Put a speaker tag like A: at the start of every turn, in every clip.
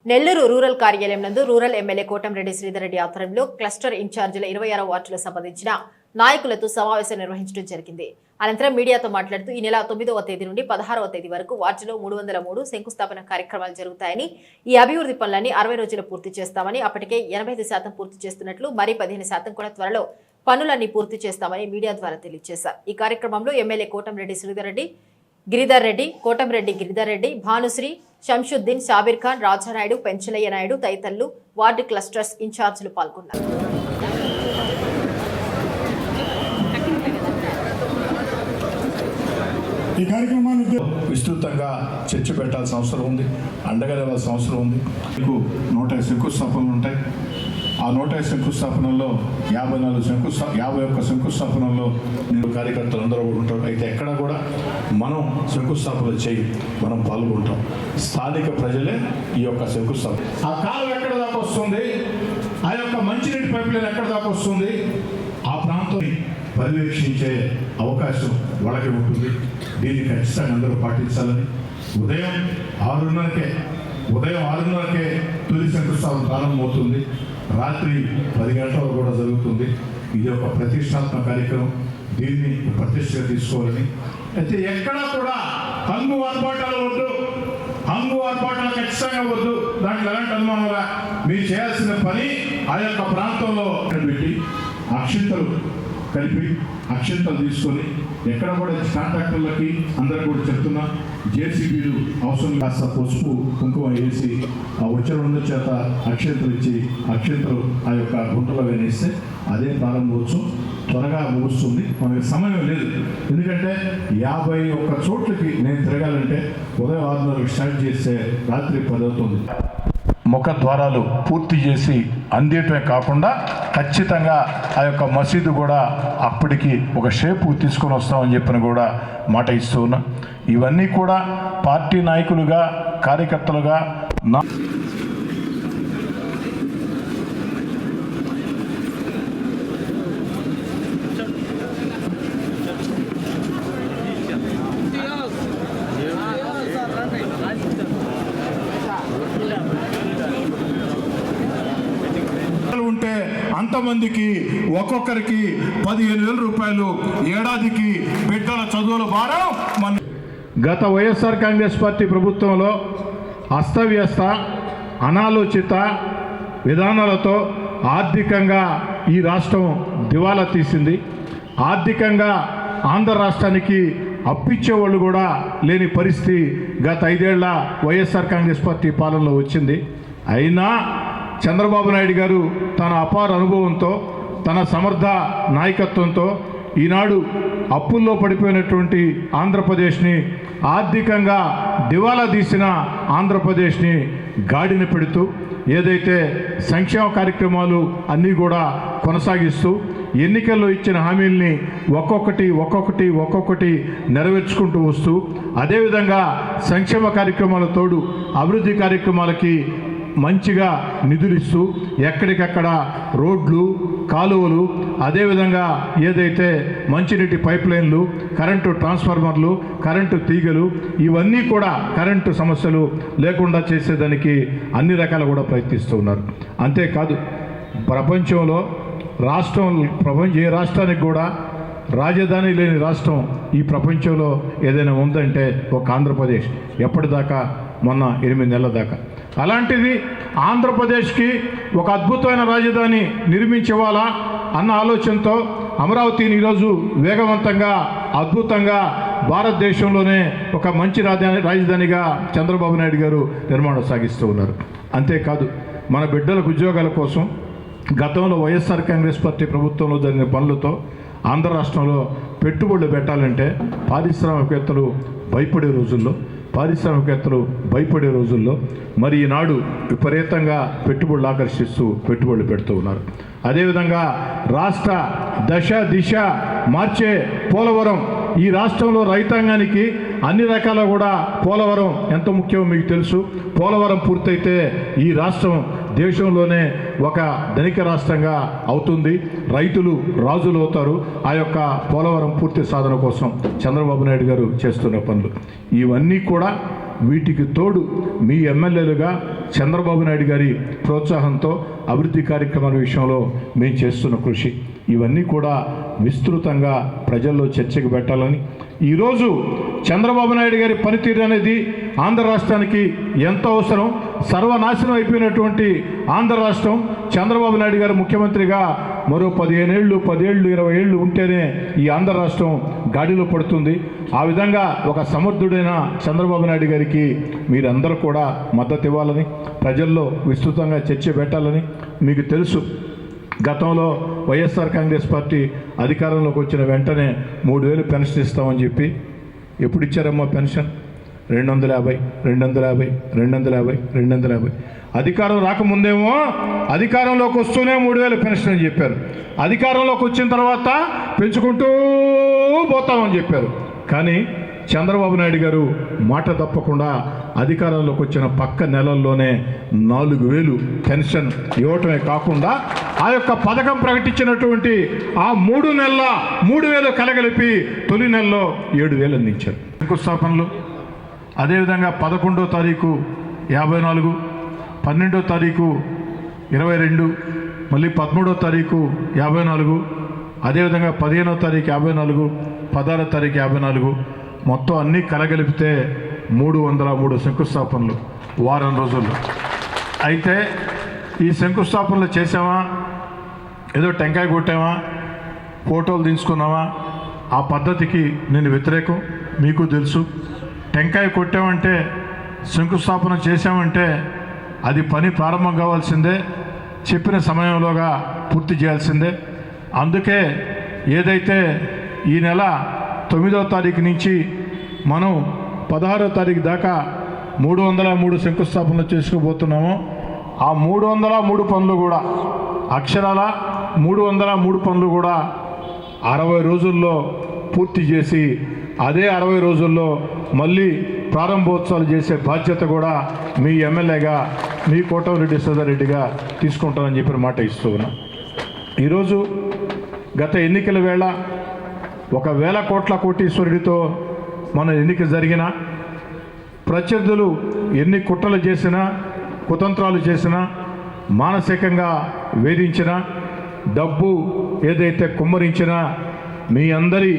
A: Nellore rural కార్యాలయం నందు rural MLA Kotamreddy Sridhar Reddy ఆధ్వర్యంలో క్లస్టర్ ఇన్ఛార్జీల 26వ వార్డులకు సంబంధించిన నాయకులతో సమావేశం నిర్వహించడం జరిగింది. అనంతరం మీడియాతో మాట్లాడుతూ ఈ నెల 9వ తేదీ నుండి 16వ తేదీ వరకు వార్డులో 303 శంకుస్థాపన కార్యక్రమాలు జరుగుతాయని, ఈ అభివృద్ధి పనులన్నీ 60 రోజులు పూర్తి చేస్తామని, అప్పటికే 85% పూర్తి చేస్తున్నట్లు, మరి 15% కూడా త్వరలో పనులన్నీ పూర్తి చేస్తామని మీడియా ద్వారా తెలియజేశారు. ఈ కార్యక్రమంలో ఎమ్మెల్యే కోటంరెడ్డి శ్రీధర్ రెడ్డి, గిరిధర్ రెడ్డి, కోటంరెడ్డి గిరిధర్ రెడ్డి, భానుశ్రీ, శంషుద్దీన్, షాబీర్ ఖాన్, రాజానాయుడు, పెంచలయ్య నాయుడు తదితరులు వార్డు క్లస్టర్స్ ఇన్ఛార్జీలు పాల్గొన్నారు.
B: ఈ కార్యక్రమాన్ని
C: విస్తృతంగా చర్చ పెట్టాల్సిన అవసరం ఉంది, అండగా లేవాల్సిన అవసరం ఉంది. మీకు 105 శంకుస్థాపనలు ఉంటాయి. ఆ 105 శంకుస్థాపనల్లో 51 శంకుస్థాపనల్లో నేను కార్యకర్తలు అందరూ ఉంటారు. అయితే ఎక్కడ కూడా మనం శంకుస్థాపనలు చేయి, మనం పాల్గొంటాం. స్థానిక ప్రజలే ఈ యొక్క శంకుస్థాపన. ఆ కాలం ఎక్కడ దాకా వస్తుంది, ఆ యొక్క మంచినీటి పైప్ లైన్ ఎక్కడ దాకా వస్తుంది, ఆ ప్రాంతం పర్యవేక్షించే అవకాశం వాళ్ళకి ఉంటుంది. దీన్ని ఖచ్చితంగా అందరూ పాటించాలని ఉదయం 6:30కే తొలి శంకుస్థాపన ప్రారంభమవుతుంది. రాత్రి 10 గంటలకు కూడా జరుగుతుంది. ఇది ఒక ప్రతిష్టాత్మక కార్యక్రమం. దీన్ని ప్రతిష్టగా తీసుకోవాలని. అయితే ఎక్కడా కూడా హంగు ఆర్భాటాలు వద్దు, హంగు ఆర్భాటాలు ఖచ్చితంగా వద్దు. దాంట్లో ఎలాంటి అనుమానంగా మీరు చేయాల్సిన పని ఆ యొక్క ప్రాంతంలో పెట్టి అక్షింతలు కలిపి అక్షింతలు తీసుకొని ఎక్కడ కూడా కాంట్రాక్టర్లకి అందరూ కూడా చెప్తున్నా, జేసీబీలు అవసరం కాస్త పసుపు కుంకుమ వేసి ఆ వచ్చిన చేత అక్షింతలు ఇచ్చి అక్షింతలు ఆ యొక్క గుంటలో వేనేస్తే అదే ప్రారంభోత్సవం త్వరగా ముగుస్తుంది. మనకి సమయం లేదు. ఎందుకంటే 51 చోట్లకి నేను తిరగాలంటే ఉదయం 6:30 స్టార్ట్ చేస్తే రాత్రి 10 అవుతుంది. ముఖ ద్వారాలు పూర్తి చేసి అందేయటమే కాకుండా ఖచ్చితంగా ఆ యొక్క మసీదు కూడా అప్పటికి ఒక షేపు తీసుకొని వస్తామని చెప్పిన కూడా మాట ఇస్తూ ఉన్నా. ఇవన్నీ కూడా పార్టీ నాయకులుగా, కార్యకర్తలుగా ఉంటే అంతమందికి ఒక్కొక్కరికి 15,000 రూపాయలు ఏడాదికి బిడ్డల చదువుల భారం. గత వైఎస్ఆర్ కాంగ్రెస్ పార్టీ ప్రభుత్వంలో అస్తవ్యస్త అనాలోచిత విధానాలతో ఆర్థికంగా ఈ రాష్ట్రం దివాలా తీసింది. ఆర్థికంగా ఆంధ్ర రాష్ట్రానికి అప్పిచ్చేవాళ్ళు కూడా లేని పరిస్థితి గత 5 ఏళ్ల వైఎస్ఆర్ కాంగ్రెస్ పార్టీ పాలనలో వచ్చింది. అయినా చంద్రబాబు నాయుడు గారు తన అపార అనుభవంతో, తన సమర్థ నాయకత్వంతో ఈనాడు అప్పుల్లో పడిపోయినటువంటి ఆంధ్రప్రదేశ్ని, ఆర్థికంగా దివాలా తీసిన ఆంధ్రప్రదేశ్ని గాడిన పెడుతూ ఏదైతే సంక్షేమ కార్యక్రమాలు అన్నీ కూడా కొనసాగిస్తూ ఎన్నికల్లో ఇచ్చిన హామీల్ని ఒక్కొక్కటి నెరవేర్చుకుంటూ వస్తూ, అదేవిధంగా సంక్షేమ కార్యక్రమాల తోడు అభివృద్ధి కార్యక్రమాలకి మంచిగా నిధులిస్తూ ఎక్కడికక్కడ రోడ్లు, కాలువలు, అదేవిధంగా ఏదైతే మంచినీటి పైప్ లైన్లు, కరెంటు ట్రాన్స్ఫార్మర్లు, కరెంటు తీగలు, ఇవన్నీ కూడా కరెంటు సమస్యలు లేకుండా చేసేదానికి అన్ని రకాలు కూడా ప్రయత్నిస్తూ ఉన్నారు. అంతేకాదు ప్రపంచంలో ఏ రాష్ట్రానికి కూడా రాజధాని లేని రాష్ట్రం ఈ ప్రపంచంలో ఏదైనా ఉందంటే ఒక ఆంధ్రప్రదేశ్. ఎప్పటిదాకా? మొన్న 8 నెలల దాకా. అలాంటిది ఆంధ్రప్రదేశ్కి ఒక అద్భుతమైన రాజధాని నిర్మించేవాలా అన్న ఆలోచనతో అమరావతిని ఈరోజు వేగవంతంగా, అద్భుతంగా భారతదేశంలోనే ఒక మంచి రాజధానిగా చంద్రబాబు నాయుడు గారు నిర్మాణం సాగిస్తూ ఉన్నారు. అంతేకాదు మన బిడ్డలకు ఉద్యోగాల కోసం గతంలో వైఎస్ఆర్ కాంగ్రెస్ పార్టీ ప్రభుత్వంలో జరిగిన పనులతో ఆంధ్ర రాష్ట్రంలో పెట్టుబడులు పెట్టాలంటే పారిశ్రామికవేత్తలు భయపడే రోజుల్లో మరి ఈనాడు విపరీతంగా పెట్టుబడులు ఆకర్షిస్తూ పెట్టుబడులు పెడుతూ ఉన్నారు. అదేవిధంగా రాష్ట్ర దిశ మార్చే పోలవరం, ఈ రాష్ట్రంలో రైతాంగానికి అన్ని రకాల కూడా పోలవరం ఎంత ముఖ్యమో మీకు తెలుసు. పోలవరం పూర్తయితే ఈ రాష్ట్రం దేశంలోనే ఒక ధనిక రాష్ట్రంగా అవుతుంది. రైతులు రాజులు అవుతారు. ఆ యొక్క పోలవరం పూర్తి సాధన కోసం చంద్రబాబు నాయుడు గారు చేస్తున్న పనులు ఇవన్నీ కూడా వీటికి తోడు మీ ఎమ్మెల్యేలుగా చంద్రబాబు నాయుడు గారి ప్రోత్సాహంతో అభివృద్ధి కార్యక్రమాల విషయంలో మేము చేస్తున్న కృషి ఇవన్నీ కూడా విస్తృతంగా ప్రజల్లో చర్చకు పెట్టాలని ఈరోజు చంద్రబాబు నాయుడు గారి పనితీరు అనేది ఆంధ్ర రాష్ట్రానికి ఎంతో అవసరం. సర్వనాశనం అయిపోయినటువంటి ఆంధ్ర రాష్ట్రం చంద్రబాబు నాయుడు గారు ముఖ్యమంత్రిగా మరో 15 ఏళ్ళు 20 ఏళ్ళు ఉంటేనే ఈ ఆంధ్ర రాష్ట్రం గాడిలో పడుతుంది. ఆ విధంగా ఒక సమర్థుడైన చంద్రబాబు నాయుడు గారికి మీరందరూ కూడా మద్దతు ఇవ్వాలని, ప్రజల్లో విస్తృతంగా చర్చ పెట్టాలని. మీకు తెలుసు, గతంలో వైఎస్ఆర్ కాంగ్రెస్ పార్టీ అధికారంలోకి వచ్చిన వెంటనే 3000 పెన్షన్ ఇస్తామని చెప్పి ఎప్పుడు ఇచ్చారమ్మా పెన్షన్? 250 అధికారం రాకముందేమో అధికారంలోకి వస్తూనే 3000 పెన్షన్ అని చెప్పారు. అధికారంలోకి వచ్చిన తర్వాత పెంచుకుంటూ పోతామని చెప్పారు. కానీ చంద్రబాబు నాయుడు గారు మాట తప్పకుండా అధికారంలోకి వచ్చిన పక్క నెలల్లోనే 4000 పెన్షన్ ఇవ్వటమే కాకుండా ఆ యొక్క పథకం ప్రకటించినటువంటి ఆ 3 నెలల 3000 కలగలిపి తొలి నెలలో 7000 అందించారు. శంకుస్థాపనలు అదేవిధంగా 11వ తారీఖు 54, 12వ తారీఖు 22, మళ్ళీ 13వ తారీఖు 54, అదేవిధంగా 15వ తారీఖు 54, 16వ తారీఖు 54, మొత్తం అన్నీ కలగలిపితే 303 శంకుస్థాపనలు వారం రోజుల్లో. అయితే ఈ శంకుస్థాపనలు చేసామా, ఏదో టెంకాయ కొట్టామా, ఫోటోలు తీసుకున్నామా, ఆ పద్ధతికి నేను వ్యతిరేకం. మీకు తెలుసు, టెంకాయ కొట్టామంటే శంకుస్థాపన చేశామంటే అది పని ప్రారంభం కావాల్సిందే, చెప్పిన సమయంలోగా పూర్తి చేయాల్సిందే. అందుకే ఏదైతే ఈ నెల 9వ తారీఖు నుంచి మనం 16వ తారీఖు దాకా 303 శంకుస్థాపనలు చేసుకోబోతున్నామో ఆ 303 పనులు కూడా అక్షరాల 303 పనులు కూడా 60 రోజుల్లో పూర్తి చేసి అదే 60 రోజుల్లో మళ్ళీ ప్రారంభోత్సవాలు చేసే బాధ్యత కూడా మీ ఎమ్మెల్యేగా మీ కోటమిరెడ్డి సోదరెడ్డిగా తీసుకుంటానని చెప్పిన మాట ఇస్తూ ఉన్నా. ఈరోజు గత ఎన్నికల వేళ 1,000 కోట్ల కోటీశ్వరుడితో మన ఎన్నిక జరిగిన ప్రత్యర్థులు ఎన్ని కుట్రలు చేసినా, కుతంత్రాలు చేసినా, మానసికంగా వేధించినా, డబ్బు ఏదైతే కుమ్మరించినా, మీ అందరి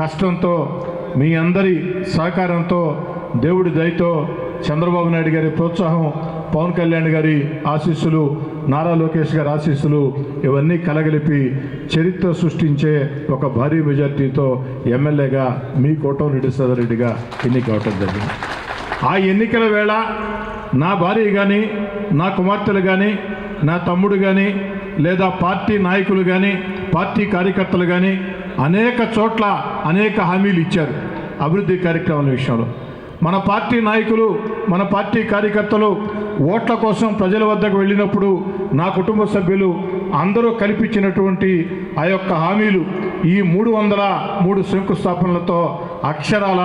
C: కష్టంతో, మీ అందరి సహకారంతో, దేవుడి దయతో, చంద్రబాబు నాయుడు గారి ప్రోత్సాహం, పవన్ కళ్యాణ్ గారి ఆశీస్సులు, నారా లోకేష్ గారి ఆశీస్సులు ఇవన్నీ కలగలిపి చరిత్ర సృష్టించే ఒక భారీ మెజార్టీతో ఎమ్మెల్యేగా మీ కోటమిరెడ్డి సోదరెడ్డిగా ఎన్నిక అవటం జరిగింది. ఆ ఎన్నికల వేళ నా భార్య కానీ, నా కుమార్తెలు కానీ, నా తమ్ముడు కానీ, లేదా పార్టీ నాయకులు కానీ, పార్టీ కార్యకర్తలు కానీ అనేక చోట్ల అనేక హామీలు ఇచ్చారు అభివృద్ధి కార్యక్రమాల విషయంలో. మన పార్టీ నాయకులు, మన పార్టీ కార్యకర్తలు ఓట్ల కోసం ప్రజల వద్దకు వెళ్ళినప్పుడు నా కుటుంబ సభ్యులు అందరూ కల్పించినటువంటి ఆ యొక్క హామీలు ఈ 303 శంకుస్థాపనలతో అక్షరాల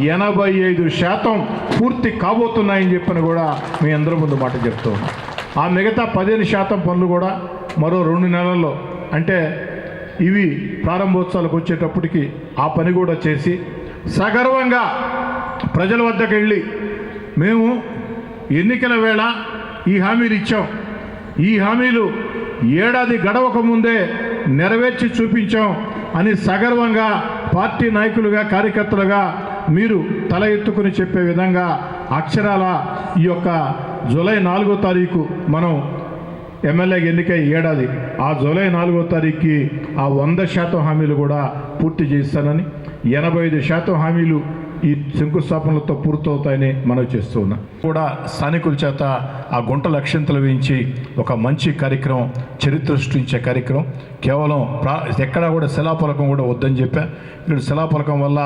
C: 85% పూర్తి కాబోతున్నాయని చెప్పని కూడా మీ అందరి ముందు మాట చెప్తూ ఉన్నాం. ఆ మిగతా 15% పనులు కూడా మరో 2 నెలల్లో, అంటే ఇవి ప్రారంభోత్సవాలకు వచ్చేటప్పటికి ఆ పని కూడా చేసి సగర్వంగా ప్రజల వద్దకు వెళ్ళి మేము ఎన్నికల వేళ ఈ హామీలు ఇచ్చాం, ఈ హామీలు ఏడాది గడవక ముందే నెరవేర్చి చూపించాం అని సగర్వంగా పార్టీ నాయకులుగా, కార్యకర్తలుగా మీరు తల ఎత్తుకుని చెప్పే విధంగా అక్షరాల ఈ యొక్క జూలై 4వ తారీఖు మనం ఎమ్మెల్యేకి ఎన్నికై ఏడాది, ఆ జూలై 4వ తారీఖుకి ఆ 100% హామీలు కూడా పూర్తి చేస్తానని, 85% హామీలు ఈ శంకుస్థాపనలతో పూర్తవుతాయని మనం చేస్తూ ఉన్నాం. కూడా స్థానికుల చేత ఆ గుంటల అక్షంతలు వేయించి ఒక మంచి కార్యక్రమం, చరిత్ర సృష్టించే కార్యక్రమం. కేవలం ఎక్కడా కూడా శిలాఫలకం కూడా వద్దని చెప్పా. ఇక్కడ శిలాఫలకం వల్ల,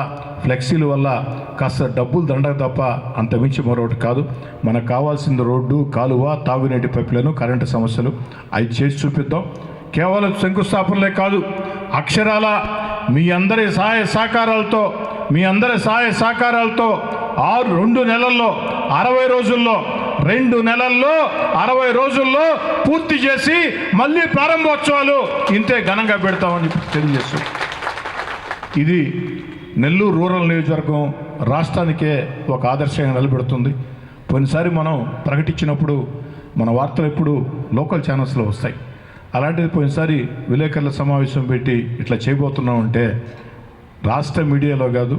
C: ఫ్లెక్సీల వల్ల కాస్త డబ్బులు దండగ తప్ప అంతమించి మరొకటి కాదు. మనకు కావాల్సింది రోడ్డు, కాలువ, తాగునీటి పైపులను, కరెంటు సమస్యలు, అవి చేసి చూపిద్దాం. కేవలం శంకుస్థాపనలే కాదు, అక్షరాల మీ అందరి సహాయ సహకారాలతో, మీ అందరి సహాయ సహకారాలతో 2 నెలల్లో 60 రోజుల్లో, 2 నెలల్లో 60 రోజుల్లో పూర్తి చేసి మళ్ళీ ప్రారంభోత్సవాలు ఇంతే ఘనంగా పెడతామని తెలియజేస్తాం. ఇది నెల్లూరు రూరల్ నియోజకవర్గం రాష్ట్రానికే ఒక ఆదర్శంగా నిలబెడుతుంది. కొన్నిసారి మనం ప్రకటించినప్పుడు మన వార్తలు ఎప్పుడు లోకల్ ఛానల్స్లో వస్తాయి. అలాంటిది పోయినసారి విలేకరుల సమావేశం పెట్టి ఇట్లా చేయబోతున్నామంటే రాష్ట్ర మీడియాలో కాదు,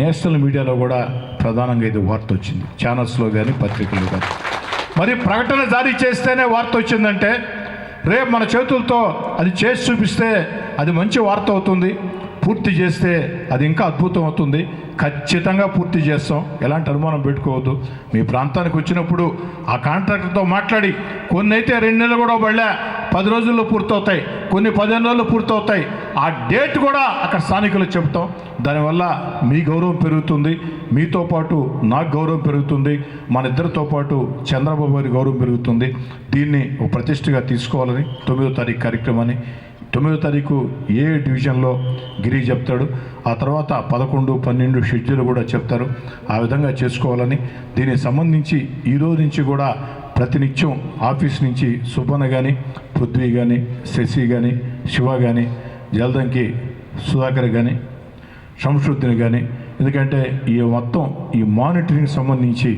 C: నేషనల్ మీడియాలో కూడా ప్రధానంగా ఇది వార్త వచ్చింది, ఛానల్స్లో కానీ పత్రికల్లో కానీ. మరి ప్రకటన జారీ చేస్తేనే వార్త వచ్చిందంటే రేపు మన చేతులతో అది చేసి చూపిస్తే అది మంచి వార్త అవుతుంది. పూర్తి చేస్తే అది ఇంకా అద్భుతం అవుతుంది. ఖచ్చితంగా పూర్తి చేస్తాం, ఎలాంటి అనుమానం పెట్టుకోవద్దు. మీ ప్రాంతానికి వచ్చినప్పుడు ఆ కాంట్రాక్టర్తో మాట్లాడి కొన్ని అయితే 2 నెలలు కూడా పడలే, 10 రోజుల్లో పూర్తవుతాయి, కొన్ని 15 రోజుల్లో పూర్తవుతాయి. ఆ డేట్ కూడా అక్కడ స్థానికులకు చెప్తాం. దానివల్ల మీ గౌరవం పెరుగుతుంది, మీతో పాటు నాకు గౌరవం పెరుగుతుంది, మన ఇద్దరితో పాటు చంద్రబాబు గారి గౌరవం పెరుగుతుంది. దీన్ని ఒక ప్రతిష్టగా తీసుకోవాలని 9వ తారీఖు కార్యక్రమాన్ని 9వ తారీఖు ఏ డివిజన్లో గిరి చెప్తాడు, ఆ తర్వాత 11, 12 షెడ్యూల్ కూడా చెప్తారు. ఆ విధంగా చేసుకోవాలని దీనికి సంబంధించి ఈరోజు నుంచి కూడా ప్రతినిత్యం ఆఫీస్ నుంచి సుబ్బన్న కానీ, పృథ్వీ కానీ, శశి కానీ, శివ కానీ, జల్దంకి సుధాకర్ కానీ, శంషుద్దీన్ కానీ, ఎందుకంటే ఈ మొత్తం ఈ మానిటరింగ్ సంబంధించి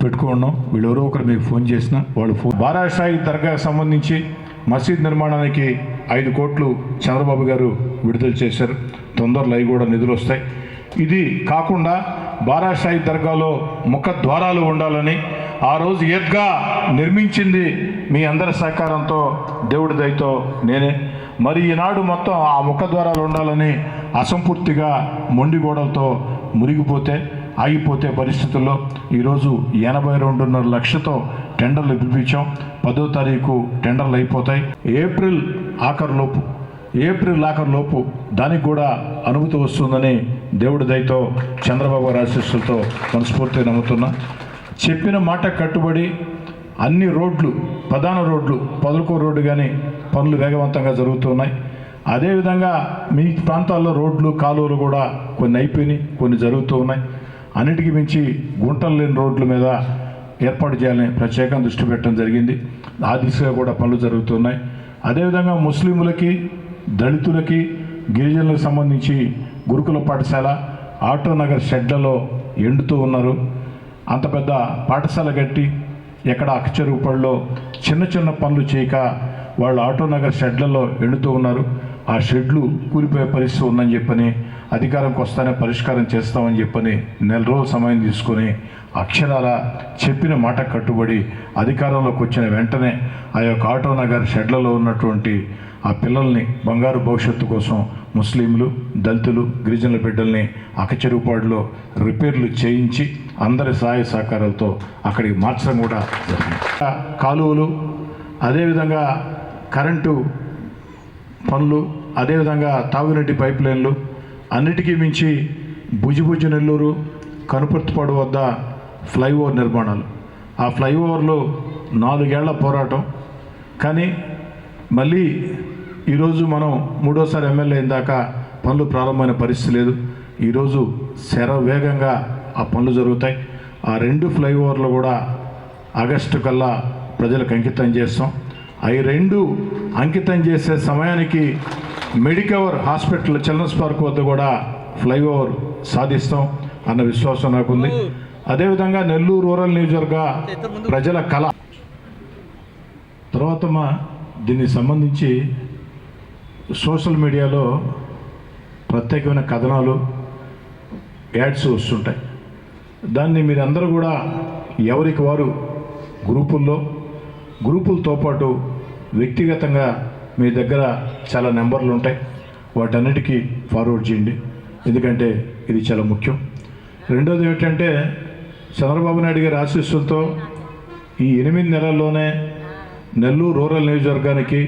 C: పెట్టుకున్నాం. వీళ్ళెవరో ఒకరు మీకు ఫోన్ చేసిన వాళ్ళు బారాషాయి దర్గాకు సంబంధించి మసీద్ నిర్మాణానికి 5 కోట్లు చంద్రబాబు గారు విడుదల చేశారు. తొందరలో అవి కూడా నిధులు వస్తాయి. ఇది కాకుండా బారాషాయి దర్గాలో ముఖ ద్వారాలు ఉండాలని ఆ రోజు ఈద్గా నిర్మించింది మీ అందరి సహకారంతో, దేవుడి దయతో నేనే. మరి ఈనాడు మొత్తం ఆ ముఖ ద్వారాలు ఉండాలని అసంపూర్తిగా మొండి గోడలతో మురిగిపోతే ఆగిపోతే పరిస్థితుల్లో ఈరోజు 82.5 లక్షలతో టెండర్లు పిలిపించాం. 10వ తారీఖు టెండర్లు అయిపోతాయి. ఏప్రిల్ ఆఖరులోపు దానికి కూడా అనుమతి వస్తుందని దేవుడి దయతో చంద్రబాబు గారి ఆశీస్సులతో మనస్ఫూర్తిగా నమ్ముతున్నా. చెప్పిన మాట కట్టుబడి అన్ని రోడ్లు, ప్రధాన రోడ్లు, పొదలకూరు రోడ్డు కానీ పనులు వేగవంతంగా జరుగుతున్నాయి. అదేవిధంగా మీ ప్రాంతాల్లో రోడ్లు, కాలువలు కూడా కొన్ని అయిపోయినాయి, కొన్ని జరుగుతూ ఉన్నాయి. అన్నిటికీ మించి గుంటలు లేని రోడ్ల మీద ఏర్పాటు చేయాలని ప్రత్యేకంగా దృష్టి పెట్టడం జరిగింది. ఆ దిశగా కూడా పనులు జరుగుతున్నాయి. అదేవిధంగా ముస్లింలకి, దళితులకి, గిరిజనులకు సంబంధించి గురుకుల పాఠశాల ఆటోనగర్ షెడ్లలో ఎండుతూ ఉన్నారు. అంత పెద్ద పాఠశాల కట్టి ఎక్కడ అక్షరూపంలో చిన్న చిన్న పనులు చేయక వాళ్ళు ఆటోనగర్ షెడ్లలో ఎండుతూ ఉన్నారు. ఆ షెడ్లు కూలిపోయే పరిస్థితి ఉందని చెప్పని అధికారంకి వస్తానే పరిష్కారం చేస్తామని చెప్పని 4 రోజుల సమయం తీసుకొని అక్షరాల చెప్పిన మాట కట్టుబడి అధికారంలోకి వచ్చిన వెంటనే ఆ యొక్క ఆటోనగర్ షెడ్లలో ఉన్నటువంటి ఆ పిల్లల్ని బంగారు భవిష్యత్తు కోసం ముస్లింలు, దళితులు, గిరిజనుల బిడ్డల్ని అకచెరుపాడులో రిపేర్లు చేయించి అందరి సహాయ సహకారాలతో అక్కడికి మార్చడం కూడా జరిగింది. కాలువలు, అదేవిధంగా కరెంటు పనులు, అదేవిధంగా తాగునీటి పైప్ లైన్లు, అన్నిటికీ మించి భుజిభుజి నెల్లూరు కనుపర్తిపాడు వద్ద ఫ్లైఓవర్ నిర్మాణాలు. ఆ ఫ్లైఓవర్లో 4 ఏళ్ల పోరాటం, కానీ మళ్ళీ ఈరోజు మనం 3వసారి ఎమ్మెల్యే అయిన దాకా పనులు ప్రారంభమైన పరిస్థితి లేదు. ఈరోజు శరవేగంగా ఆ పనులు జరుగుతాయి. ఆ 2 ఫ్లైఓవర్లు కూడా ఆగస్టు కల్లా ప్రజలకు అంకితం చేస్తాం. అవి 2 అంకితం చేసే సమయానికి మెడికవర్ హాస్పిటల్ చిల్డ్రన్స్ పార్క్ వద్ద కూడా ఫ్లైఓవర్ సాధిస్తాం అన్న విశ్వాసం నాకుంది. అదేవిధంగా నెల్లూరు రూరల్ నియోజకవర్గ ప్రజల కళ. తర్వాత దీనికి సంబంధించి సోషల్ మీడియాలో ప్రత్యేకమైన కథనాలు, యాడ్స్ వస్తుంటాయి. దాన్ని మీరందరూ కూడా ఎవరికి వారు గ్రూపులతో పాటు వ్యక్తిగతంగా మీ దగ్గర చాలా నెంబర్లు ఉంటాయి, వాటన్నిటికీ ఫార్వర్డ్ చేయండి, ఎందుకంటే ఇది చాలా ముఖ్యం. రెండోది ఏంటంటే చంద్రబాబు నాయుడు గారి ఆశీస్సులతో ఈ 8 నెలల్లోనే నెల్లూరు రూరల్ నియోజకవర్గానికి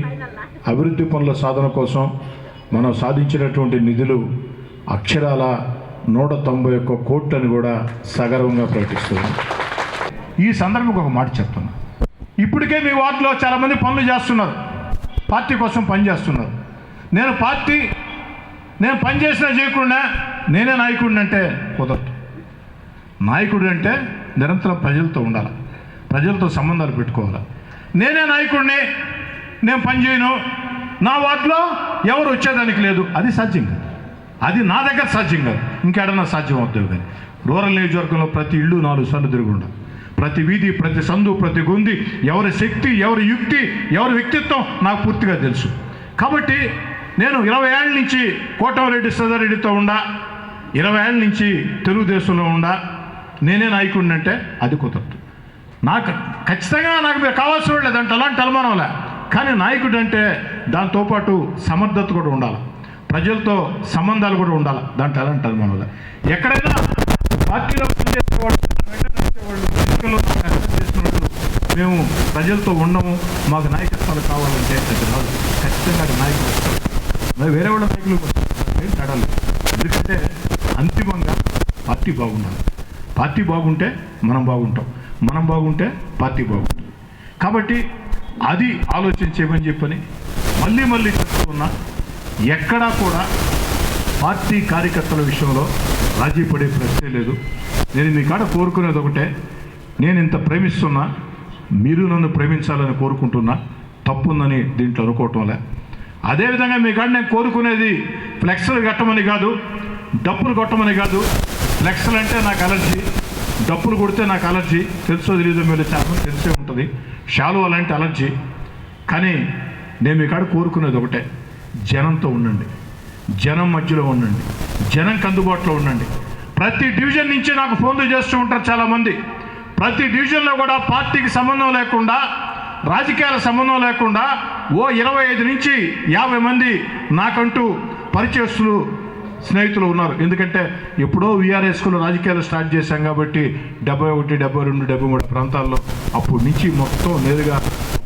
C: అభివృద్ధి పనుల సాధన కోసం మనం సాధించినటువంటి నిధులు అక్షరాల 191 కోట్లని కూడా సగర్వంగా ప్రకటిస్తున్నాం. ఈ సందర్భంగా ఒక మాట చెప్తున్నా. ఇప్పటికే మీ వార్డులో చాలామంది పనులు చేస్తున్నారు, పార్టీ కోసం పనిచేస్తున్నారు. నేను పని చేసినా చేయకుండా నేనే నాయకుడిని అంటే కుదరదు. నాయకుడు అంటే నిరంతరం ప్రజలతో ఉండాలి, ప్రజలతో సంబంధాలు పెట్టుకోవాలి. నేనే నాయకుడిని, నేను పని చేయను, నా వార్డులో ఎవరు వచ్చేదానికి లేదు, అది సాధ్యం కాదు. అది నా దగ్గర సాధ్యం కాదు. ఇంకేడన్నా సాధ్యం అవుతుంది కానీ రూరల్ నియోజకవర్గంలో ప్రతి ఇల్లు 4 సార్లు తిరుగుండా, ప్రతి వీధి, ప్రతి సందు, ప్రతి గుంది, ఎవరి శక్తి, ఎవరి యుక్తి, ఎవరి వ్యక్తిత్వం నాకు పూర్తిగా తెలుసు. కాబట్టి నేను 20 ఏళ్ళ నుంచి కోటమిరెడ్డి సదారెడ్డితో ఉండా, 20 ఏళ్ళ నుంచి తెలుగుదేశంలో ఉండా, నేనే నాయకుడిని అంటే అది కుదరదు. నాకు ఖచ్చితంగా నాకు మీరు కావాల్సిన వాళ్ళు లేదంటే అలాంటి అనుమానంలే. కానీ నాయకుడు అంటే దాంతోపాటు సమర్థత కూడా ఉండాలి, ప్రజలతో సంబంధాలు కూడా ఉండాలి, దాంట్లో అలాంటి అనుమానంలే. ఎక్కడైనా పార్టీలో పనిచేసేవాళ్ళు, ఎన్నికల్లో చేసినప్పుడు మేము ప్రజలతో ఉండము, మాకు నాయకత్వాలు కావాలంటే అది రాదు. ఖచ్చితంగా అది నాయకులు వస్తారు, వేరే వాళ్ళ నాయకులు ఏం తడాలి. ఎందుకంటే అంతిమంగా పార్టీ బాగుండాలి. పార్టీ బాగుంటే మనం బాగుంటాం, మనం బాగుంటే పార్టీ బాగుంటుంది. కాబట్టి అది ఆలోచించేమని చెప్పని మళ్ళీ చెప్తున్నా, ఎక్కడా కూడా పార్టీ కార్యకర్తల విషయంలో రాజీ పడే ప్రశ్నే లేదు. నేను మీ కాడ కోరుకునేది ఒకటే, నేను ఇంత ప్రేమిస్తున్నా, మీరు నన్ను ప్రేమించాలని కోరుకుంటున్నా, తప్పుందని దీంట్లో అనుకోవటంలే. అదేవిధంగా మీ కాడ నేను కోరుకునేది ఫ్లెక్స్లు కట్టమని కాదు, డప్పులు కొట్టమని కాదు. ఫ్లెక్స్లు అంటే నాకు అలర్జీ, డప్పులు కొడితే నాకు అలర్జీ, తెలుసో తెలీదో మీరు చాలా తెలిసే ఉంటుంది. షాలు అలాంటి అలర్జీ. కానీ నేను మీ కాడ కోరుకునేది ఒకటే, జనంతో ఉండండి, జనం మధ్యలో ఉండండి, జనంకి అందుబాటులో ఉండండి. ప్రతి డివిజన్ నుంచి నాకు ఫోన్లు చేస్తూ ఉంటారు చాలామంది. ప్రతి డివిజన్లో కూడా పార్టీకి సంబంధం లేకుండా, రాజకీయాల సంబంధం లేకుండా 25 నుంచి 50 మంది నాకంటూ పరిచయస్తులు, స్నేహితులు ఉన్నారు. ఎందుకంటే ఎప్పుడో వీఆర్ఎస్కులో రాజకీయాలు స్టార్ట్ చేశాం కాబట్టి 71, 72, 73 ప్రాంతాల్లో అప్పటి నుంచి మొత్తం నేరుగా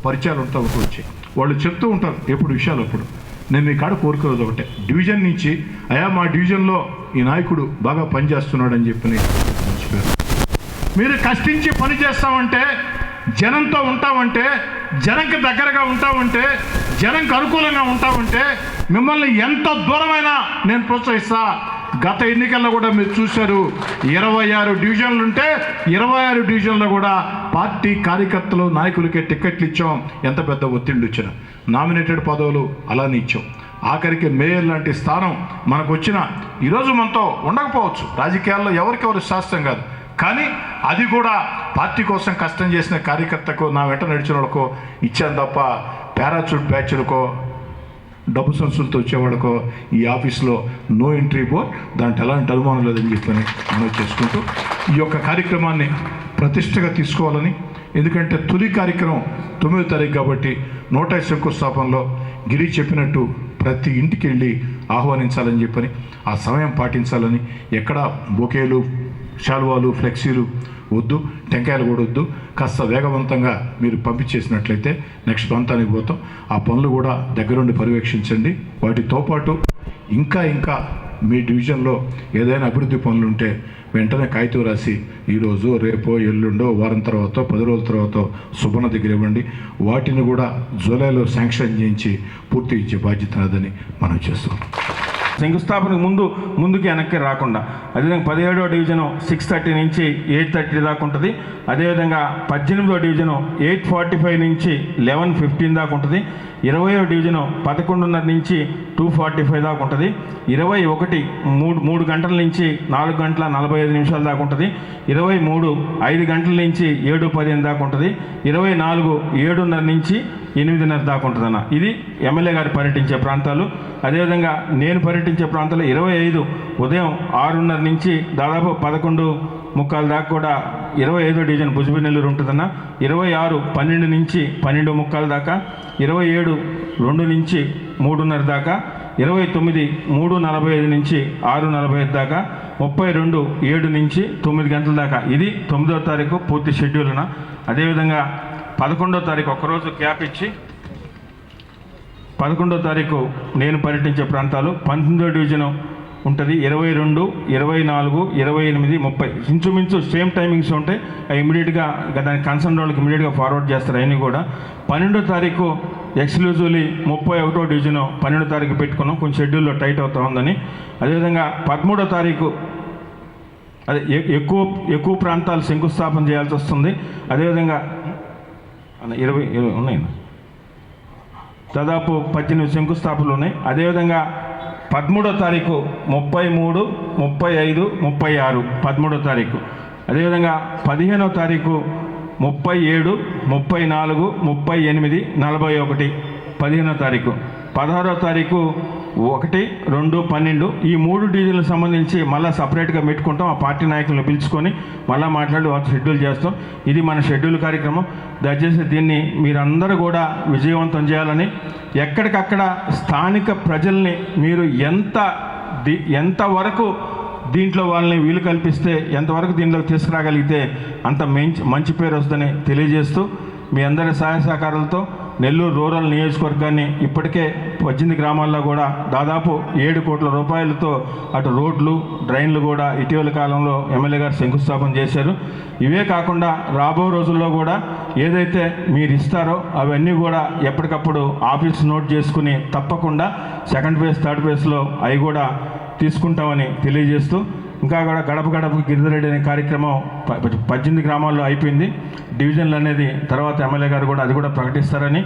C: పరిచయాలు ఉంటా వచ్చాయి. వాళ్ళు చెప్తూ ఉంటారు ఎప్పుడు విషయాలు. అప్పుడు నేను మీ కాడ కోరుకునేది ఒకటే, డివిజన్ నుంచి అయా మా డివిజన్లో ఈ నాయకుడు బాగా పనిచేస్తున్నాడు అని చెప్పి మర్చిపోయారు. మీరు కష్టించి పని చేస్తామంటే, జనంతో ఉంటామంటే, జనంకి దగ్గరగా ఉంటామంటే, జనంకి అనుకూలంగా ఉంటామంటే మిమ్మల్ని ఎంత దూరమైనా నేను ప్రోత్సహిస్తా. గత ఎన్నికల్లో కూడా మీరు చూశారు, 26 డివిజన్లు ఉంటే 26 డివిజన్లో కూడా పార్టీ కార్యకర్తలు, నాయకులకే టికెట్లు ఇచ్చాం. ఎంత పెద్ద ఒత్తిడి వచ్చినా నామినేటెడ్ పదవులు అలానే ఇచ్చాం. ఆఖరికి మేయర్ లాంటి స్థానం మనకు వచ్చిన ఈరోజు మనతో ఉండకపోవచ్చు. రాజకీయాల్లో ఎవరికెవరు శాస్త్రం కాదు, కానీ అది కూడా పార్టీ కోసం కష్టం చేసిన కార్యకర్తకు, నా వెంట నడిచిన వాళ్ళకో ఇచ్చాను తప్ప పారాచూట్ బ్యాచ్లకో, డబ్బు సంచులతో వచ్చేవాళ్ళకో ఈ ఆఫీస్లో నో ఎంట్రీ బోర్డ్, దాంట్లో ఎలాంటి అనుమానం లేదని చెప్పని మనం చేసుకుంటూ ఈ యొక్క కార్యక్రమాన్ని ప్రతిష్టగా తీసుకోవాలని, ఎందుకంటే తొలి కార్యక్రమం 9వ తారీఖు కాబట్టి 100 శంకుస్థాపనలో గిరి చెప్పినట్టు ప్రతి ఇంటికి వెళ్ళి ఆహ్వానించాలని చెప్పని, ఆ సమయం పాటించాలని, ఎక్కడ బొకేలు, శాలువాలు, ఫ్లెక్సీలు వద్దు, టెంకాయలు కూడా వద్దు. కాస్త వేగవంతంగా మీరు పంపించేసినట్లయితే నెక్స్ట్ ప్రాంతానికి పోతాం. ఆ పనులు కూడా దగ్గరుండి పర్యవేక్షించండి. వాటితో పాటు ఇంకా మీ డివిజన్లో ఏదైనా అభివృద్ధి పనులు ఉంటే వెంటనే కాగితం రాసి ఈరోజు, రేపో, ఎల్లుండో, వారం తర్వాత, 10 రోజుల తర్వాత సుబన దగ్గర ఇవ్వండి. వాటిని కూడా జూలైలో శాంక్షన్ చేయించి పూర్తి ఇచ్చే బాధ్యత నాదని మనం చేస్తాం.
B: శంకుస్థాపనకు ముందుకి వెనక్కి రాకుండా. అదేవిధంగా 17వ డివిజను 6:30 నుంచి 8:30 దాకా ఉంటుంది. అదేవిధంగా 18వ డివిజను 8:45 నుంచి 11:15 దాకా ఉంటుంది. 20వ డివిజను 11:30 నుంచి 2:45 దాకా ఉంటుంది. 21 3 గంటల నుంచి 4 గంటల 45 నిమిషాల దాకా ఉంటుంది. 23 5 గంటల నుంచి 7:15 దాకా ఉంటుంది. 24 7:30 నుంచి 8:30 దాకా ఉంటుందన్న. ఇది ఎమ్మెల్యే గారు పర్యటించే ప్రాంతాలు. అదేవిధంగా నేను పర్యటించే ప్రాంతాలు 25 ఉదయం 6:30 నుంచి దాదాపు 11:45 దాకా కూడా 25వ డివిజన్ భుజబినెల్లూరు ఉంటుందన్న. 26 12 నుంచి 12:45 దాకా, 27 2 నుంచి 3:30 దాకా, 29 3:45 నుంచి 6:45 దాకా, 32 7 నుంచి 9 గంటల దాకా. ఇది 9వ తారీఖు పూర్తి షెడ్యూల్న. అదేవిధంగా 11వ తారీఖు ఒక్కరోజు గ్యాప్ ఇచ్చి 11వ తారీఖు నేను పర్యటించే ప్రాంతాలు 19వ డివిజను ఉంటుంది. 22 24 28 30 ఇంచుమించు సేమ్ టైమింగ్స్ ఉంటాయి. ఇమీడియట్గా దానికి కన్సర్న్ వాళ్ళకి ఇమీడియట్గా ఫార్వర్డ్ చేస్తారు. అవన్నీ కూడా 12వ తారీఖు ఎక్స్క్లూజివ్లీ 31వ డివిజను 12వ తారీఖు పెట్టుకున్నాం. కొంచెం షెడ్యూల్లో టైట్ అవుతా ఉందని. అదేవిధంగా 13వ తారీఖు అదే ఎక్కువ ప్రాంతాలు శంకుస్థాపన చేయాల్సి వస్తుంది. అదేవిధంగా 20 ఉన్నాయి, దాదాపు 18 శంకుస్థాపనలు ఉన్నాయి. అదేవిధంగా 13వ తారీఖు 33, 35, 36 13వ తారీఖు. అదేవిధంగా 15వ తారీఖు 37, 34, 38, 41 15వ తారీఖు. 16వ తారీఖు 1, 2, 12 ఈ 3 డివిజన్లకు సంబంధించి మళ్ళీ సపరేట్గా పెట్టుకుంటాం. ఆ పార్టీ నాయకులను పిలుచుకొని మళ్ళీ మాట్లాడి వాళ్ళు షెడ్యూల్ చేస్తాం. ఇది మన షెడ్యూల్ కార్యక్రమం. దయచేసి దీన్ని మీరందరూ కూడా విజయవంతం చేయాలని, ఎక్కడికక్కడ స్థానిక ప్రజల్ని మీరు ఎంతవరకు దీంట్లో వాళ్ళని వీలు కల్పిస్తే, ఎంతవరకు దీంట్లోకి తీసుకురాగలిగితే అంత మంచి పేరు వస్తుందని తెలియజేస్తూ, మీ అందరి సహాయ సహకారాలతో నెల్లూరు రూరల్ నియోజకవర్గాన్ని ఇప్పటికే 18 గ్రామాల్లో కూడా దాదాపు 7 కోట్ల రూపాయలతో అటు రోడ్లు, డ్రైన్లు కూడా ఇటీవల కాలంలో ఎమ్మెల్యే గారు శంకుస్థాపన చేశారు. ఇవే కాకుండా రాబో రోజుల్లో కూడా ఏదైతే మీరు ఇస్తారో అవన్నీ కూడా ఎప్పటికప్పుడు ఆఫీస్ నోట్ చేసుకుని తప్పకుండా సెకండ్ ఫేజ్, థర్డ్ ఫేజ్లో అవి కూడా తీసుకుంటామని తెలియజేస్తూ, ఇంకా కూడా గడప గడపకు గిరిధరెడ్డి అనే కార్యక్రమం 18 గ్రామాల్లో అయిపోయింది. డివిజన్లు అనేది తర్వాత ఎమ్మెల్యే గారు కూడా అది కూడా ప్రకటిస్తారని,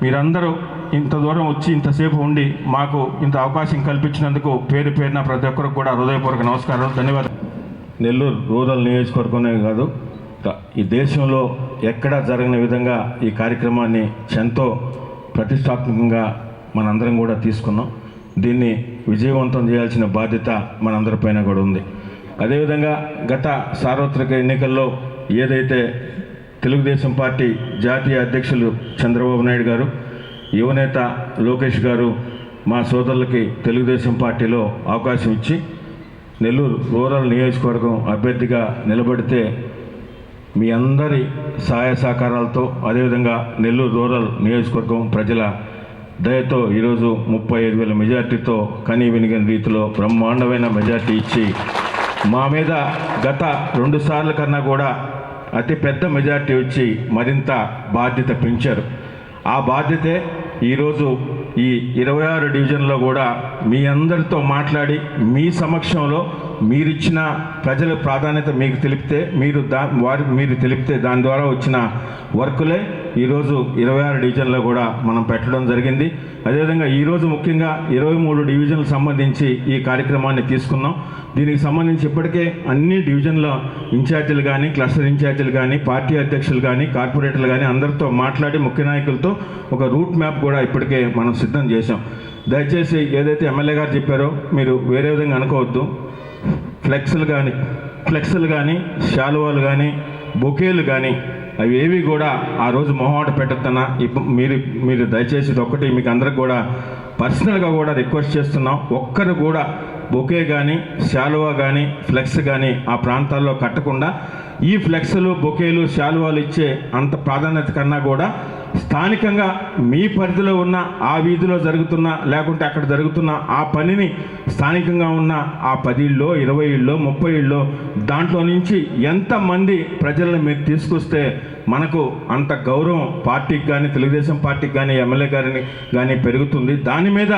B: మీరందరూ ఇంత దూరం వచ్చి ఇంతసేపు ఉండి మాకు ఇంత అవకాశం కల్పించినందుకు పేరు పేరున ప్రతి ఒక్కరికి కూడా హృదయపూర్వక నమస్కారాలు, ధన్యవాదాలు. నెల్లూరు రూరల్ నియోజకవర్గమే కాదు, ఈ దేశంలో ఎక్కడా జరగని విధంగా ఈ కార్యక్రమాన్ని ఎంతో ప్రతిష్టాత్మకంగా మనందరం కూడా తీసుకున్నాం. దీన్ని విజయవంతం చేయాల్సిన బాధ్యత మనందరిపైన కూడా ఉంది. అదేవిధంగా గత సార్వత్రిక ఎన్నికల్లో ఏదైతే తెలుగుదేశం పార్టీ జాతీయ అధ్యక్షులు చంద్రబాబు నాయుడు గారు, యువనేత లోకేష్ గారు మా సోదరులకి తెలుగుదేశం పార్టీలో అవకాశం ఇచ్చి నెల్లూరు రూరల్ నియోజకవర్గం అభ్యర్థిగా నిలబడితే మీ అందరి సహాయ సహకారాలతో, అదేవిధంగా నెల్లూరు రూరల్ నియోజకవర్గం ప్రజల దయతో ఈరోజు 35,000 మెజార్టీతో కనీ వినిగిన రీతిలో బ్రహ్మాండమైన మెజార్టీ ఇచ్చి మా మీద గత 2 సార్ల కన్నా కూడా అతి పెద్ద మెజార్టీ వచ్చి మరింత బాధ్యత పెంచారు. ఆ బాధ్యతే ఈరోజు ఈ 26 డివిజన్లో కూడా మీ అందరితో మాట్లాడి మీ సమక్షంలో మీరిచ్చిన ప్రజల ప్రాధాన్యత మీకు తెలిపితే మీరు తెలిపితే దాని ద్వారా వచ్చిన వర్కులే ఈరోజు 26 డివిజన్లో కూడా మనం పెట్టడం జరిగింది. అదేవిధంగా ఈరోజు ముఖ్యంగా 23 డివిజన్లకు సంబంధించి ఈ కార్యక్రమాన్ని తీసుకున్నాం. దీనికి సంబంధించి ఇప్పటికే అన్ని డివిజన్ల ఇన్ఛార్జీలు కానీ, క్లస్టర్ ఇన్ఛార్జీలు కానీ, పార్టీ అధ్యక్షులు కానీ, కార్పొరేటర్లు కానీ అందరితో మాట్లాడి ముఖ్య నాయకులతో ఒక రూట్ మ్యాప్ కూడా ఇప్పటికే మనం సిద్ధం చేశాం. దయచేసి ఏదైతే ఎమ్మెల్యే గారు చెప్పారో మీరు వేరే విధంగా అనుకోవద్దు. ఫ్లెక్స్లు కానీ, శాలువాలు కానీ, బొకేలు కానీ అవి ఏవి కూడా ఆ రోజు మొహమాట పెట్టద్దన్నా మీరు దయచేసి ఒక్కటి మీకు అందరికి కూడా పర్సనల్గా కూడా రిక్వెస్ట్ చేస్తున్నాం. ఒక్కరు కూడా బొకే కానీ, శాలువా కానీ, ఫ్లెక్స్ కానీ ఆ ప్రాంతాల్లో కట్టకుండా, ఈ ఫ్లెక్స్లు, బొకేలు, శాలువాలు ఇచ్చే అంత ప్రాధాన్యత కన్నా కూడా స్థానికంగా మీ పరిధిలో ఉన్న ఆ వీధిలో జరుగుతున్న, లేకుంటే అక్కడ జరుగుతున్న ఆ పనిని స్థానికంగా ఉన్న ఆ 10 ఇళ్ళో, 20 ఇళ్ళో, 30 ఇళ్ళో దాంట్లో నుంచి ఎంతమంది ప్రజలను మీరు తీసుకొస్తే మనకు అంత గౌరవం పార్టీకి కానీ, తెలుగుదేశం పార్టీకి కానీ, ఎమ్మెల్యే గారిని కానీ పెరుగుతుంది. దాని మీద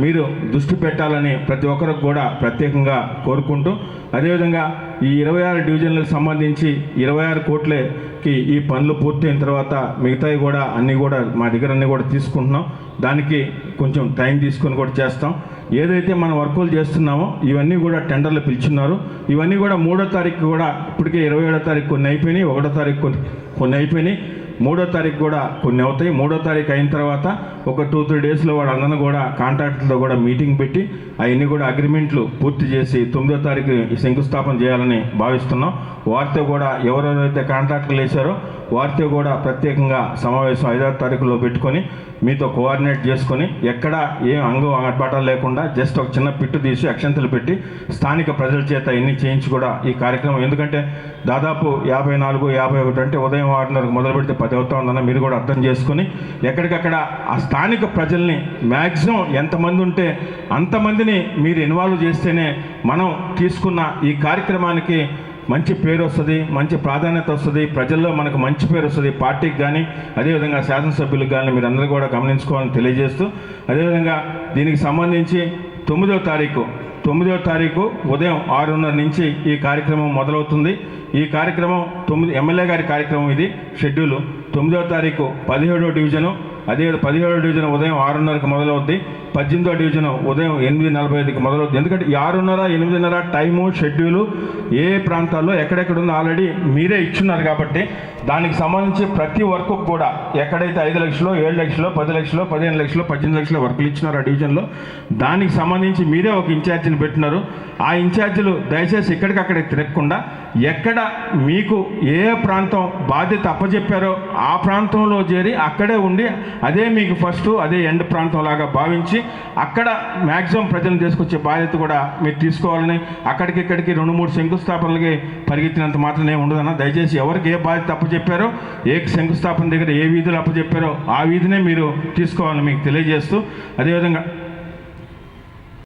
B: మీరు దృష్టి పెట్టాలని ప్రతి ఒక్కరికి కూడా ప్రత్యేకంగా కోరుకుంటూ, అదేవిధంగా ఈ 26 డివిజన్లకు సంబంధించి 26 కోట్లకి ఈ పనులు పూర్తయిన తర్వాత మిగతాయి కూడా అన్నీ కూడా మా దగ్గర అన్నీ కూడా తీసుకుంటున్నాం. దానికి కొంచెం టైం తీసుకొని కూడా చేస్తాం. ఏదైతే మనం వర్కులు చేస్తున్నామో ఇవన్నీ కూడా టెండర్లు పిలుచున్నారు. ఇవన్నీ కూడా 3వ తారీఖు కూడా ఇప్పటికే 27వ తారీఖు కొన్ని అయిపోయినాయి, 1వ తారీఖు కొన్ని అయిపోయినాయి, 3వ తారీఖు కూడా కొన్ని అవుతాయి. 3వ తారీఖు అయిన తర్వాత ఒక 2-3 డేస్లో వాళ్ళందరూ కూడా కాంట్రాక్టర్తో కూడా మీటింగ్ పెట్టి అవన్నీ కూడా అగ్రిమెంట్లు పూర్తి చేసి 9వ తారీఖు శంకుస్థాపన చేయాలని భావిస్తున్నాం. వారితో కూడా ఎవరెవరైతే కాంట్రాక్టర్లు వేశారో వారితో కూడా ప్రత్యేకంగా సమావేశం 5వ తారీఖులో పెట్టుకొని మీతో కోఆర్డినేట్ చేసుకొని ఎక్కడ ఏం అంగం అడ్బాటాలు లేకుండా జస్ట్ ఒక చిన్న పిట్టు తీసి అక్షంతలు పెట్టి స్థానిక ప్రజల చేత ఎన్ని చేయించి కూడా ఈ కార్యక్రమం, ఎందుకంటే దాదాపు 54, 51 అంటే ఉదయం 6:30 మొదలు పెడితే 10 అవుతా ఉందన్న మీరు కూడా అర్థం చేసుకుని ఎక్కడికక్కడ ఆ స్థానిక ప్రజల్ని మ్యాక్సిమం ఎంతమంది ఉంటే అంతమందిని మీరు ఇన్వాల్వ్ చేస్తేనే మనం తీసుకున్న ఈ కార్యక్రమానికి మంచి పేరు వస్తుంది, మంచి ప్రాధాన్యత వస్తుంది, ప్రజల్లో మనకు మంచి పేరు వస్తుంది, పార్టీకి కానీ అదేవిధంగా శాసనసభ్యులకు కానీ మీరు అందరూ కూడా గమనించుకోవాలని తెలియజేస్తూ, అదేవిధంగా దీనికి సంబంధించి 9వ తారీఖు ఉదయం 6:30 నుంచి ఈ కార్యక్రమం మొదలవుతుంది. ఈ కార్యక్రమం ఎమ్మెల్యే గారి కార్యక్రమం, ఇది షెడ్యూలు. 9వ తారీఖు 17వ డివిజను, అదే 17వ డివిజన్ ఉదయం 6:30కి మొదలవుద్ది, 18వ డివిజన్ ఉదయం 8:45కి మొదలవుద్ది. ఎందుకంటే ఈ 6:30, 8:30 టైము షెడ్యూలు ఏ ప్రాంతాల్లో ఎక్కడెక్కడ ఉందో ఆల్రెడీ మీరే ఇచ్చున్నారు కాబట్టి దానికి సంబంధించి ప్రతి వర్క్ కూడా ఎక్కడైతే 5 లక్షలు, 7 లక్షలు, 10 లక్షలు, 15 లక్షలు, 18 లక్షల వర్కులు ఇచ్చినారు ఆ డివిజన్లో, దానికి సంబంధించి మీరే ఒక ఇన్ఛార్జిని పెట్టినారు. ఆ ఇన్ఛార్జీలు దయచేసి ఎక్కడికక్కడే తిరగకుండా ఎక్కడ మీకు ఏ ప్రాంతం బాధ్యత అప్పచెప్పారో ఆ ప్రాంతంలో చేరి అక్కడే ఉండి అదే మీకు ఫస్ట్ అదే ఎండ్ ప్రాంతం లాగా భావించి అక్కడ మ్యాక్సిమం ప్రజలను తీసుకొచ్చే బాధ్యత కూడా మీరు తీసుకోవాలని, అక్కడికిక్కడికి 2-3 శంకుస్థాపనలకి పరిగెత్తినంత మాత్రమే ఉండదన్న. దయచేసి ఎవరికి ఏ బాధ్యత అప్పచెప్పారో, ఏ శంకుస్థాపన దగ్గర ఏ వీధులు అప్పచెప్పారో ఆ వీధినే మీరు తీసుకోవాలని మీకు తెలియజేస్తూ, అదేవిధంగా